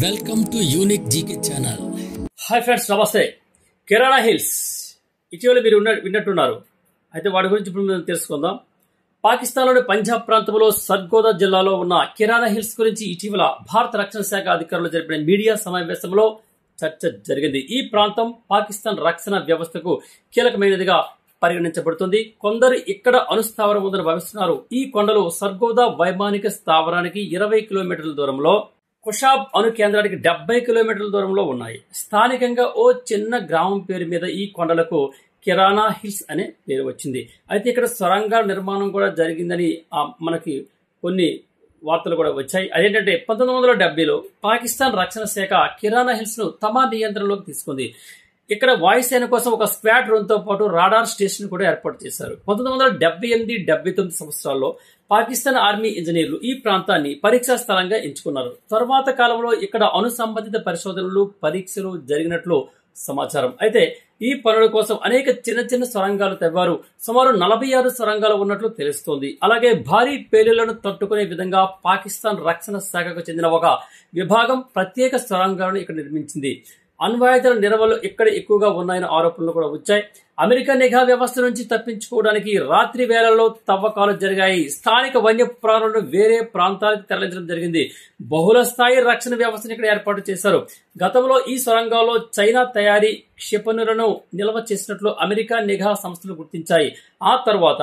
Welcome to unique GK channel. Hi friends, నమస్తే. కిరాణా hills ఇటీవల మీరు విన్నట్టున్నారు. అయితే వాటి గురించి ఇప్పుడు మనం తెలుసుకుందాం. పాకిస్తాన్లోని పంజాబ్ ప్రాంతంలో సర్గోదా జిల్లాలో ఉన్న కిరాణా హిల్స్ గురించి ఇటీవల భారత రక్షణ శాఖ అధికారులు జరిపిన మీడియా సమావేశంలో చర్చ జరిగింది. ఈ ప్రాంతం పాకిస్తాన్ రక్షణ వ్యవస్థకు కీలకమైనదిగా పరిగణించబడుతుంది. కొందరు ఇక్కడ అణుస్థావరం ఉందని భావిస్తున్నారు. ఈ కొండలు సర్గోదా వైమానిక స్థావరానికి 20 కిలోమీటర్ల దూరంలో, కుషాబ్ అణు కేంద్రానికి 70 కిలోమీటర్ల దూరంలో ఉన్నాయి. స్థానికంగా ఓ చిన్న గ్రామం పేరు మీద ఈ కొండలకు కిరాణా హిల్స్ అనే పేరు వచ్చింది. అయితే ఇక్కడ సొరంగాల నిర్మాణం కూడా జరిగిందని మనకి కొన్ని వార్తలు కూడా వచ్చాయి. అదేంటంటే 1970లో పాకిస్తాన్ రక్షణ శాఖ కిరాణా హిల్స్ ను తమ నియంత్రణలోకి తీసుకుంది. ఇక్కడ వాయుసేన కోసం ఒక స్క్వాడ్రోన్ తో పాటు రాడార్ స్టేషన్ కూడా ఏర్పాటు చేశారు. 1978-79 సంవత్సరాల్లో పాకిస్తాన్ ఆర్మీ ఇంజనీర్లు ఈ ప్రాంతాన్ని పరీక్షా స్థలంగా ఎంచుకున్నారు. తరువాత కాలంలో ఇక్కడ అణు సంబంధిత పరిశోధనలు, పరీక్షలు జరిగినట్లు సమాచారం. అయితే ఈ పనుల కోసం అనేక చిన్న చిన్న సొరంగాలు తవ్వారు. సుమారు 46 సొరంగాలు ఉన్నట్లు తెలుస్తోంది. అలాగే భారీ పేలుళ్లను తట్టుకునే విధంగా పాకిస్తాన్ రక్షణ శాఖకు చెందిన ఒక విభాగం ప్రత్యేక సొరంగాలను ఇక్కడ నిర్మించింది. అణ్వాయుధాల నిల్వలు ఇక్కడ ఎక్కువగా ఉన్నాయన్న ఆరోపణలు కూడా వచ్చాయి. అమెరికా నిఘా వ్యవస్థ నుంచి తప్పించుకోవడానికి రాత్రి వేళల్లో తవ్వకాలు జరిగాయి. స్థానిక వన్యప్రాణులను వేరే ప్రాంతాలకు తరలించడం జరిగింది. బహుళ స్థాయి రక్షణ వ్యవస్థను ఇక్కడ ఏర్పాటు చేశారు. గతంలో ఈ సొరంగాల్లో చైనా తయారీ క్షిపణులను నిల్వ చేసినట్లు అమెరికా నిఘా సంస్థలు గుర్తించాయి. ఆ తర్వాత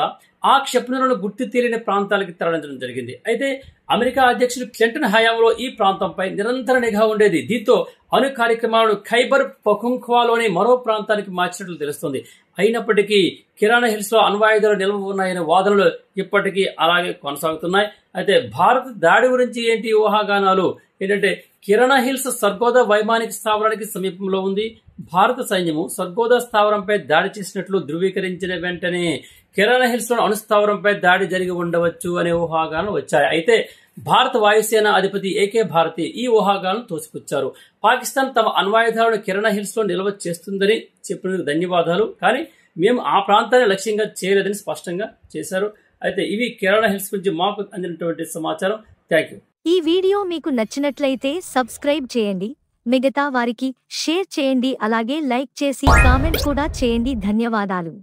ఆ క్షిపణులను గుర్తు తీరిన ప్రాంతాలకు తరలించడం జరిగింది. అయితే అమెరికా అధ్యక్షుడు క్లింటన్ హయాంలో ఈ ప్రాంతంపై నిరంతర నిఘా ఉండేది. దీంతో అణు కార్యక్రమాలను ఖైబర్ పఖుంఖ్వాలోని మరో ప్రాంతానికి మార్చినట్లు తెలుస్తోంది. అయినప్పటికీ కిరాణా హిల్స్ లో అణ్వాయుధాలు నిల్వ ఉన్నాయనే వాదనలు ఇప్పటికీ అలాగే కొనసాగుతున్నాయి. అయితే భారత్ దాడి గురించి ఏంటి ఊహాగానాలు ఏంటంటే, కిరాణా హిల్స్ సర్గోదా వైమానిక స్థావరానికి సమీపంలో ఉంది. భారత సైన్యము సర్గోదా స్థావరంపై దాడి చేసినట్లు ధృవీకరించిన వెంటనే కిరాణా హిల్స్ లో అణుస్థావరంపై దాడి జరిగి ఉండవచ్చు అనే ఊహాగానాలు వచ్చాయి. అయితే భారత వాయుసేన అధిపతి ఏకే భారతి ఈ ఊహాగానాలను తోసిపుచ్చారు. పాకిస్తాన్ తమ అణ్వాయుధాలను కిరాణా హిల్స్ లో నిల్వ చేస్తుందని చెప్పినందుకు ధన్యవాదాలు, కానీ మేము ఆ ప్రాంతాన్ని లక్ష్యంగా చేయలేదని స్పష్టంగా చేశారు. అయితే ఇవి కిరాణా హిల్స్ గురించి మాకు అందినటువంటి సమాచారం. Thank you. ఈ వీడియో మీకు నచ్చినట్లయితే సబ్స్క్రైబ్ చేయండి, మిగతా వారికి షేర్ చేయండి, అలాగే లైక్ చేసి కామెంట్ కూడా చేయండి. ధన్యవాదాలు.